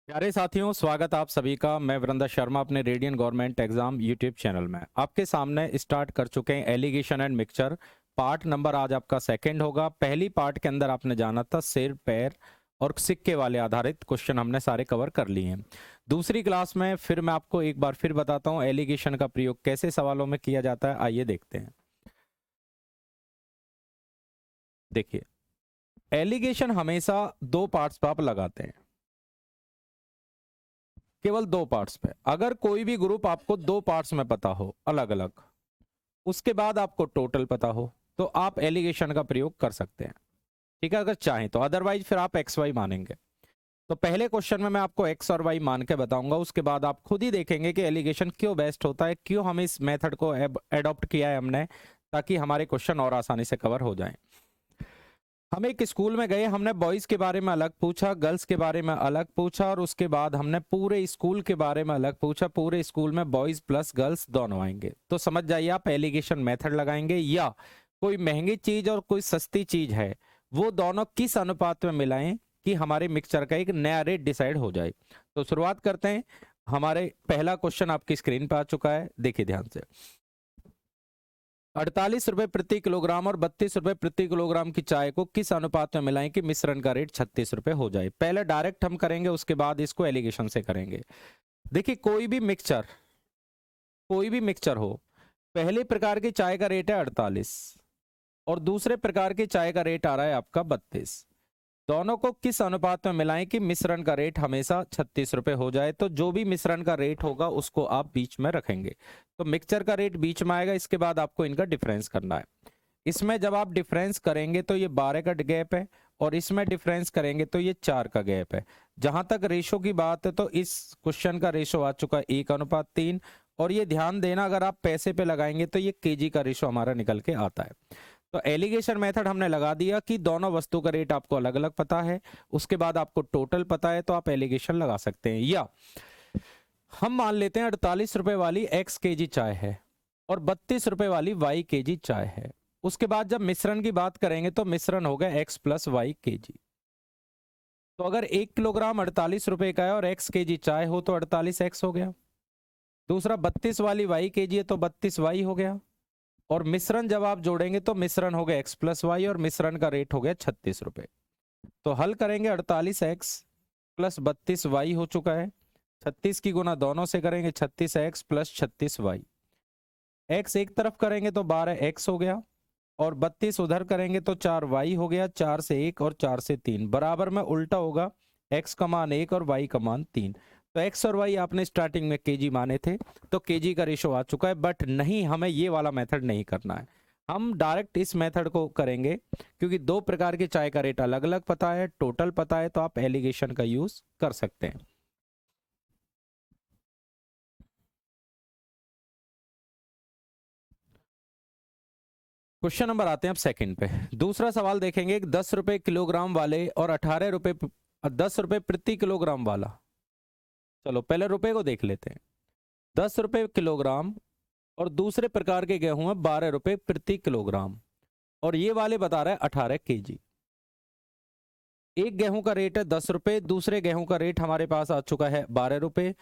प्यारे साथियों, स्वागत आप सभी का। मैं वृंदा शर्मा अपने radian government exam YouTube channel में आपके सामने स्टार्ट कर चुके हैं alligation and mixture. Part number आज आपका सेकंड होगा। पहली पार्ट के अंदर आपने जाना था सिर पैर और सिक्के वाले आधारित क्वेश्चन हमने सारे कवर कर लिए हैं। दूसरी क्लास में फिर मैं आपको एक बार फिर बताता हूँ एलिगेशन का प्रयोग कैसे सवालों में किया जाता है। आइए देखते हैं। देखिए, एलिगेशन हमेशा दो पार्ट्स पर आप लगाते हैं, केवल दो पार्ट्स पे। अगर कोई भी ग्रुप आपको दो पार्ट्स में पता हो अलग अलग, उसके बाद आपको टोटल पता हो, तो आप एलिगेशन का प्रयोग कर सकते हैं। ठीक है, अगर चाहें तो। अदरवाइज फिर आप एक्स वाई मानेंगे। तो पहले क्वेश्चन में मैं आपको एक्स और वाई मान के बताऊंगा, उसके बाद आप खुद ही देखेंगे कि एलिगेशन क्यों बेस्ट होता है, क्यों हम इस मेथड को एडॉप्ट किया है हमने, ताकि हमारे क्वेश्चन और आसानी से कवर हो जाएं। हम एक स्कूल में गए, हमने बॉयज के बारे में अलग पूछा, गर्ल्स के बारे में अलग पूछा, और उसके बाद हमने पूरे स्कूल के बारे में अलग पूछा। पूरे स्कूल में बॉयज प्लस गर्ल्स दोनों आएंगे। तो समझ जाइए, आप एलिगेशन मेथड लगाएंगे या कोई महंगी चीज और कोई सस्ती चीज है, वो दोनों किस अनुपात में मिलाएं कि हमारे मिक्सचर का एक नया रेट डिसाइड हो जाए। तो शुरुआत करते हैं। हमारे पहला क्वेश्चन आपकी स्क्रीन पर आ चुका है, देखिए ध्यान से। 48 रुपए प्रति किलोग्राम और 32 रुपए प्रति किलोग्राम की चाय को किस अनुपात में मिलाएं कि मिश्रण का रेट 36 रुपए हो जाए। पहले डायरेक्ट हम करेंगे, उसके बाद इसको एलिगेशन से करेंगे। देखिए, कोई भी मिक्सचर हो, पहले प्रकार की चाय का रेट है 48 और दूसरे प्रकार की चाय का रेट आ रहा है आपका 32। दोनों को किस अनुपात में मिलाएं कि मिश्रण का रेट हमेशा 36 रुपए हो जाए। तो जो भी मिश्रण का रेट होगा उसको आप बीच में रखेंगे। तो मिक्सचर का रेट बीच में आएगा, इसके बाद आपको इनका डिफरेंस करना है। इसमें जब आप डिफरेंस करेंगे तो ये 12 का गैप है, और इसमें डिफरेंस करेंगे तो ये 4 का गैप है। जहां तक रेशो की बात है तो इस क्वेश्चन का रेशो आ चुका है 1:3। और ये ध्यान देना, अगर आप पैसे पे लगाएंगे तो ये केजी का रेशो हमारा निकल के आता है। तो एलिगेशन मेथड हमने लगा दिया कि दोनों वस्तु का रेट आपको अलग अलग पता है, उसके बाद आपको टोटल पता है, तो आप एलिगेशन लगा सकते हैं। या हम मान लेते हैं 48 रुपए वाली एक्स केजी चाय है और 32 रुपए वाली वाई केजी चाय है। उसके बाद जब मिश्रण की बात करेंगे तो मिश्रण हो गया एक्स प्लस वाई केजी। तो अगर 1 किलोग्राम 48 रुपए का है और एक्स केजी चाय हो तो 48x हो गया। दूसरा 32 वाली वाई केजी है तो 32y हो गया। और मिश्रण जब आप जोड़ेंगे तो मिश्रण हो गया एक्स प्लस वाई और मिश्रण का रेट हो गया 36 रुपए। तो हल करेंगे, 48x प्लस 32y हो चुका है। 36 की गुना दोनों से करेंगे, 36x प्लस 36y। x एक तरफ करेंगे तो 12x हो गया, और 32 उधर करेंगे तो 4y हो गया। 4 से 1 और 4 से 3 बराबर में उल्टा होगा, x का मान 1 और y का मान 3। तो x और y आपने स्टार्टिंग में केजी माने थे, तो केजी का रेशो आ चुका है। बट नहीं, हमें ये वाला मेथड नहीं करना है, हम डायरेक्ट इस मेथड को करेंगे, क्योंकि दो प्रकार की चाय का रेट अलग अलग पता है, टोटल पता है, तो आप एलिगेशन का यूज कर सकते हैं। क्वेश्चन नंबर आते हैं अब सेकंड पे। दूसरा सवाल देखेंगे, एक 10 रुपए किलोग्राम वाले और 18 रुपए 10 रुपए प्रति किलोग्राम वाला। चलो पहले रुपए को देख लेते हैं। 10 रुपए किलोग्राम और दूसरे प्रकार के गेहूं है 12 रुपए प्रति किलोग्राम, और ये वाले बता रहा है 18 केजी। एक गेहूं का रेट है 10 रुपए, दूसरे गेहूं का रेट हमारे पास आ चुका है 12 रुपए।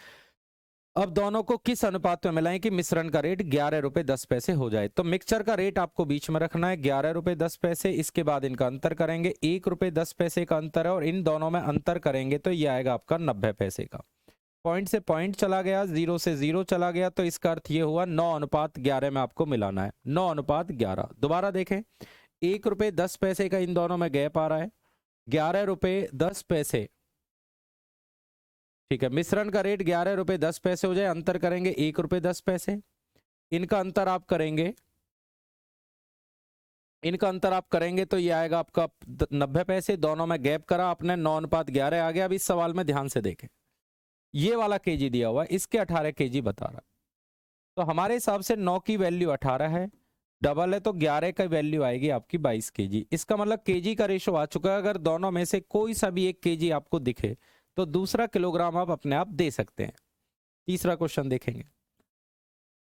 अब दोनों को किस अनुपात में मिलाएं कि मिश्रण का रेट 11 रुपए 10 पैसे हो जाए। तो मिक्सचर का रेट आपको बीच में रखना है 11 रुपए 10 पैसे। इसके बाद इनका अंतर करेंगे, 1 रुपए 10 पैसे का अंतर है, और इन दोनों में अंतर करेंगे तो ये आएगा आपका 90 पैसे का। पॉइंट से पॉइंट चला गया, जीरो से जीरो चला गया, तो इसका अर्थ ये हुआ 9:11 में आपको मिलाना है। 9:11। दोबारा देखें, 1 रुपए 10 पैसे का इन दोनों में गैप आ रहा है, 11 रुपए 10 पैसे। ठीक है, मिश्रण का रेट 11 रुपए 10 पैसे हो जाए, अंतर करेंगे 1 रुपए 10 पैसे। इनका अंतर आप करेंगे, इनका अंतर आप करेंगे तो ये आएगा आपका 90 पैसे। दोनों में गैप करा आपने, 9:11 आ गया। अब इस सवाल में ध्यान से देखें, ये वाला केजी दिया हुआ है, इसके 18 केजी बता रहा है। तो हमारे हिसाब से 9 की वैल्यू 18 है, डबल है तो 11 का वैल्यू आएगी आपकी 22 केजी। इसका मतलब केजी का रेशो आ चुका है। अगर दोनों में से कोई सा भी एक केजी आपको दिखे तो दूसरा किलोग्राम आप अपने आप दे सकते हैं। तीसरा क्वेश्चन देखेंगे।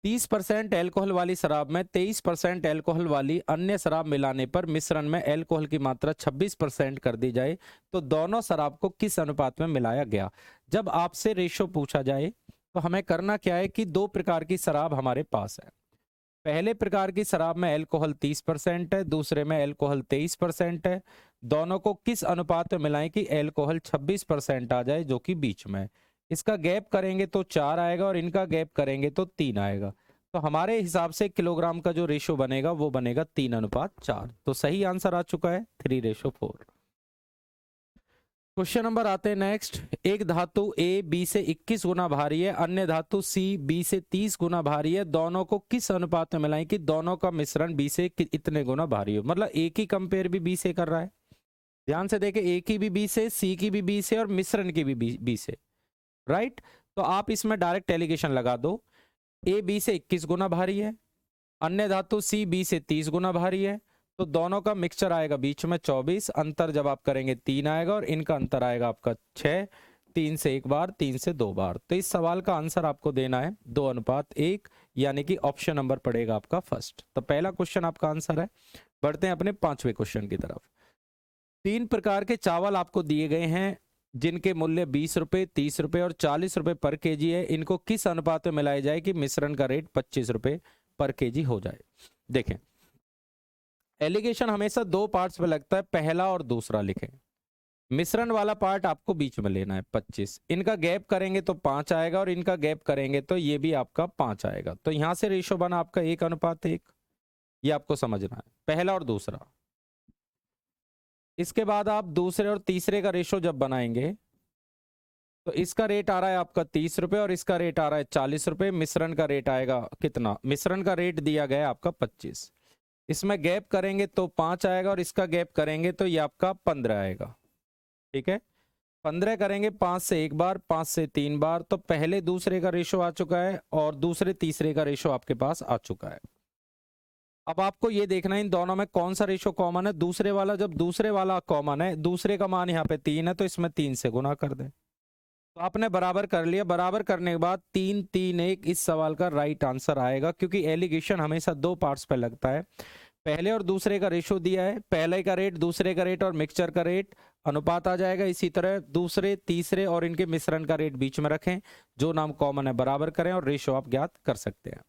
30% एल्कोहल वाली शराब में 23% एल्कोहल वाली अन्य शराब मिलाने पर मिश्रण में एल्कोहल की मात्रा 26% कर दी जाए तो दोनों शराब को किस अनुपात में मिलाया गया। जब आपसे रेशो पूछा जाए तो हमें करना क्या है कि दो प्रकार की शराब हमारे पास है। पहले प्रकार की शराब में एल्कोहल 30% है, दूसरे में एल्कोहल 23% है। दोनों को किस अनुपात में मिलाएं कि एल्कोहल 26% आ जाए, जो कि बीच में है। इसका गैप करेंगे तो 4 आएगा और इनका गैप करेंगे तो 3 आएगा। तो हमारे हिसाब से किलोग्राम का जो रेशो बनेगा वो बनेगा 3:4। तो सही आंसर आ चुका है 3:4। क्वेश्चन नंबर आते हैं नेक्स्ट। एक धातु ए बी से 21 गुना भारी है, अन्य धातु सी बी से 30 गुना भारी है। दोनों को किस अनुपात में मिलाएं कि दोनों का मिश्रण बी से इतने गुना भारी हो। मतलब ए की कंपेयर भी बी से कर रहा है। ध्यान से देखें, ए की भी बी से, सी की भी बी से और मिश्रण की भी बी से, राइट। तो आप इसमें डायरेक्ट एलिगेशन लगा दो। ए बी से 21 गुना भारी है, अन्य धातु सी बी से 30 गुना भारी है, तो दोनों का मिक्सचर आएगा बीच में 24। अंतर जब आप करेंगे 3 आएगा और इनका अंतर आएगा आपका 6। 3 से 1 बार, 3 से 2 बार। तो इस सवाल का आंसर आपको देना है 2:1, यानी कि ऑप्शन नंबर पड़ेगा आपका फर्स्ट। तो पहला क्वेश्चन आपका आंसर है। बढ़ते हैं अपने 5वें क्वेश्चन की तरफ। 3 प्रकार के चावल आपको दिए गए हैं जिनके मूल्य 20 रुपए, 30 रुपए और 40 रुपए पर केजी है। इनको किस अनुपात में मिलाया जाए कि मिश्रण का रेट 25 रुपए पर केजी हो जाए। देखें, एलिगेशन हमेशा दो पार्ट्स में लगता है, पहला और दूसरा लिखें। मिश्रण वाला पार्ट आपको बीच में लेना है 25, इनका गैप करेंगे तो 5 आएगा और इनका गैप करेंगे तो ये भी आपका 5 आएगा। तो यहां से रेशो बना आपका 1:1। ये आपको समझना है, पहला और दूसरा। इसके बाद आप दूसरे और तीसरे का रेशो जब बनाएंगे तो इसका रेट आ रहा है आपका 30 रुपए और इसका रेट आ रहा है 40 रुपए। मिश्रण का रेट आएगा कितना, मिश्रण का रेट दिया गया है आपका 25। इसमें गैप करेंगे तो 5 आएगा और इसका गैप करेंगे तो ये आपका 15 आएगा। ठीक है, 15 करेंगे 5 से 1 बार, 5 से 3 बार। तो पहले दूसरे का रेशो आ चुका है और दूसरे तीसरे का रेशो आपके पास आ चुका है। अब आपको ये देखना है इन दोनों में कौन सा रेशो कॉमन है। दूसरे वाला, जब दूसरे वाला कॉमन है, दूसरे का मान यहाँ पे 3 है तो इसमें 3 से गुना कर दें। तो आपने बराबर कर लिया। बराबर करने के बाद 3, 3, 1 इस सवाल का राइट आंसर आएगा, क्योंकि एलिगेशन हमेशा दो पार्ट्स पे लगता है। पहले और दूसरे का रेशो दिया है, पहले का रेट, दूसरे का रेट और मिक्सचर का रेट अनुपात आ जाएगा। इसी तरह दूसरे, तीसरे और इनके मिश्रण का रेट बीच में रखें, जो नाम कॉमन है बराबर करें और रेशो आप ज्ञात कर सकते हैं।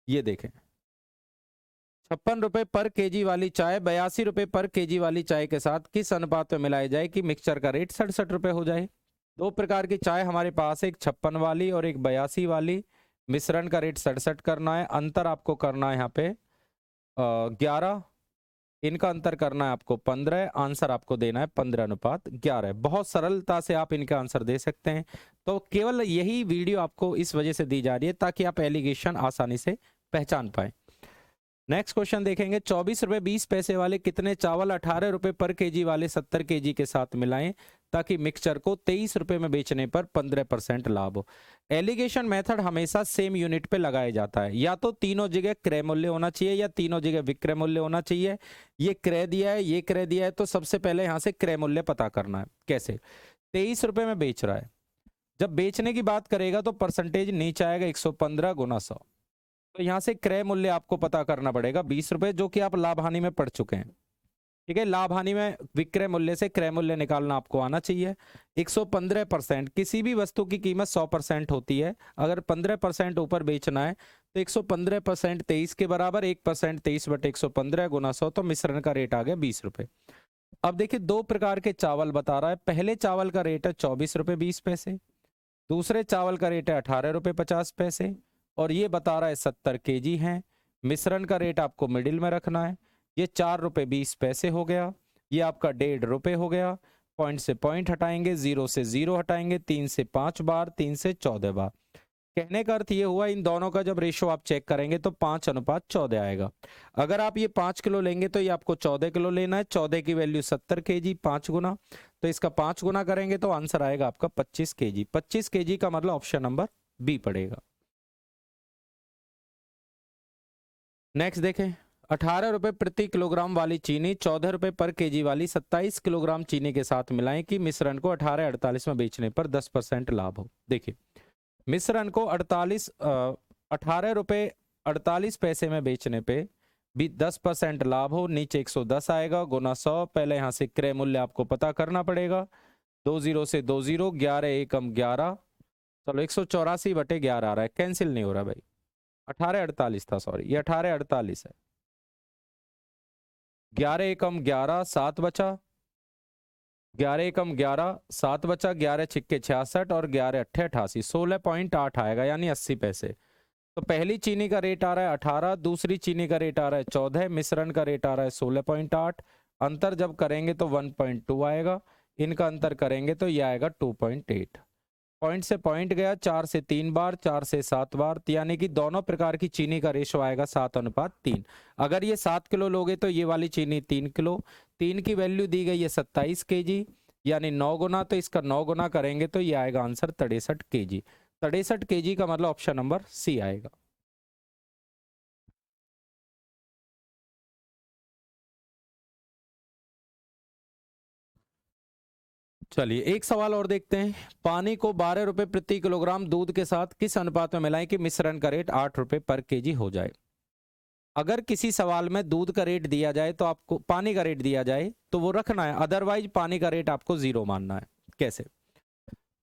ये देखें, 56 रुपए पर केजी वाली चाय 82 रुपए पर केजी वाली चाय के साथ किस अनुपात में मिलाई जाए कि मिक्सचर का रेट 67 रुपए हो जाए। दो प्रकार की चाय हमारे पास है, एक 56 वाली और एक 82 वाली। मिश्रण का रेट 67 करना है, अंतर आपको करना है यहाँ पे 11, इनका अंतर करना है आपको 15। आंसर आपको देना है 15:11। बहुत सरलता से आप इनका आंसर दे सकते हैं। तो केवल यही वीडियो आपको इस वजह से दी जा रही है ताकि आप एलिगेशन आसानी से पहचान पाए। नेक्स्ट क्वेश्चन देखेंगे। 24 रुपए 20 पैसे वाले कितने चावल 18 रुपए पर केजी वाले 70 केजी के साथ मिलाएं ताकि मिक्सचर को 23 रुपए में बेचने पर 15% लाभ हो। एलिगेशन मेथड हमेशा सेम यूनिट पे लगाया जाता है। या तो तीनों जगह क्रय मूल्य होना चाहिए या तीनों जगह विक्रय मूल्य होना चाहिए। ये क्रय दिया है, ये क्रय दिया है, तो सबसे पहले यहां से क्रय मूल्य पता करना है। कैसे, 23 रुपए में बेच रहा है, जब बेचने की बात करेगा तो परसेंटेज नीचे आएगा 115 गुना 100। तो यहां से क्रय मूल्य आपको पता करना पड़ेगा 20 रुपए, जो कि आप लाभ हानि में पढ़ चुके हैं। ठीक है, लाभ हानि में विक्रय मूल्य से क्रय मूल्य निकालना आपको आना चाहिए। 115%, किसी भी वस्तु की कीमत 100% होती है। अगर 15% ऊपर बेचना है तो 115% 23 के बराबर, 1% 23/115 गुना 100। तो मिश्रण का रेट आ गया 20 रुपए। अब देखिए, दो प्रकार के चावल बता रहा है। पहले चावल का रेट है 24 रुपए 20 पैसे, दूसरे चावल का रेट है 18 रुपए 50 पैसे, और ये बता रहा है 70 केजी हैं। मिश्रण का रेट आपको मिडिल में रखना है। ये 4 रुपए 20 पैसे हो गया, ये आपका 1.5 रुपए हो गया। पॉइंट से पॉइंट हटाएंगे, 0 से 0 हटाएंगे, 3 से 5 बार, 3 से 14 बार। कहने का अर्थ ये हुआ, इन दोनों का जब रेशो आप चेक करेंगे तो 5:14 आएगा। अगर आप ये 5 किलो लेंगे तो ये आपको 14 किलो लेना है। 14 की वैल्यू 70 केजी, 5 गुना, तो इसका 5 गुना करेंगे तो आंसर आएगा आपका 25 केजी। 25 केजी का मतलब ऑप्शन नंबर बी पड़ेगा। नेक्स्ट देखें, 18 रुपए प्रति किलोग्राम वाली चीनी 14 रुपए पर केजी वाली 27 किलोग्राम चीनी के साथ मिलाएं कि मिश्रण को 1848 में बेचने पर 10% लाभ हो। देखिए, मिश्रण को 18 रुपये 48 पैसे में बेचने पे भी 10% लाभ हो, नीचे 110 आएगा, गुना 100, पहले यहाँ से क्रय मूल्य आपको पता करना पड़ेगा, 20 से 20, 11 एकम 11, चलो 184/11 आ रहा है, कैंसिल नहीं हो रहा भाई, 1848 था, सॉरी ये 1848 है, 11 एकम 11, 7 बचा, 11 एकम 11, 7 बचा, 11 छिक्के 66 और 11 अट्ठे 88, 16.8 आएगा यानी 80 पैसे। तो पहली चीनी का रेट आ रहा है 18, दूसरी चीनी का रेट आ रहा है 14, मिश्रण का रेट आ रहा है 16.8, अंतर जब करेंगे तो 1.2 आएगा, इनका अंतर करेंगे तो यह आएगा 2.8। पॉइंट से पॉइंट गया, 4 से 3 बार, 4 से 7 बार, यानी कि दोनों प्रकार की चीनी का रेशो आएगा 7:3। अगर ये 7 किलो लोगे तो ये वाली चीनी 3 किलो, 3 की वैल्यू दी गई है 27 kg, यानी 9 गुना, तो इसका 9 गुना करेंगे तो ये आएगा आंसर 63 kg। 63 kg का मतलब ऑप्शन नंबर सी आएगा। चलिए एक सवाल और देखते हैं। पानी को 12 रुपए प्रति किलोग्राम दूध के साथ किस अनुपात में मिलाएं कि मिश्रण का रेट 8 रुपए पर केजी हो जाए। अगर किसी सवाल में दूध का रेट दिया जाए तो आपको पानी का रेट दिया जाए तो वो रखना है, अदरवाइज पानी का रेट आपको 0 मानना है। कैसे?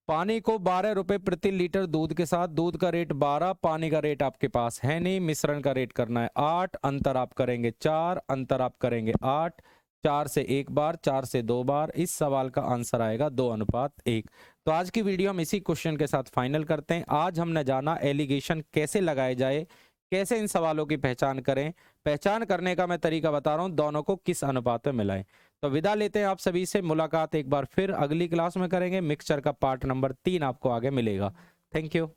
पानी को 12 रुपए प्रति लीटर दूध के साथ, दूध का रेट 12, पानी का रेट आपके पास है नहीं, मिश्रण का रेट करना है 8, अंतर आप करेंगे 4, अंतर आप करेंगे 8, 4 से 1 बार, 4 से 2 बार, इस सवाल का आंसर आएगा 2:1। तो आज की वीडियो हम इसी क्वेश्चन के साथ फाइनल करते हैं। आज हमने जाना एलिगेशन कैसे लगाए जाए, कैसे इन सवालों की पहचान करें, पहचान करने का मैं तरीका बता रहा हूं, दोनों को किस अनुपात में मिलाएं। तो विदा लेते हैं आप सभी से, मुलाकात एक बार फिर अगली क्लास में करेंगे। मिक्सचर का पार्ट नंबर 3 आपको आगे मिलेगा। Thank you.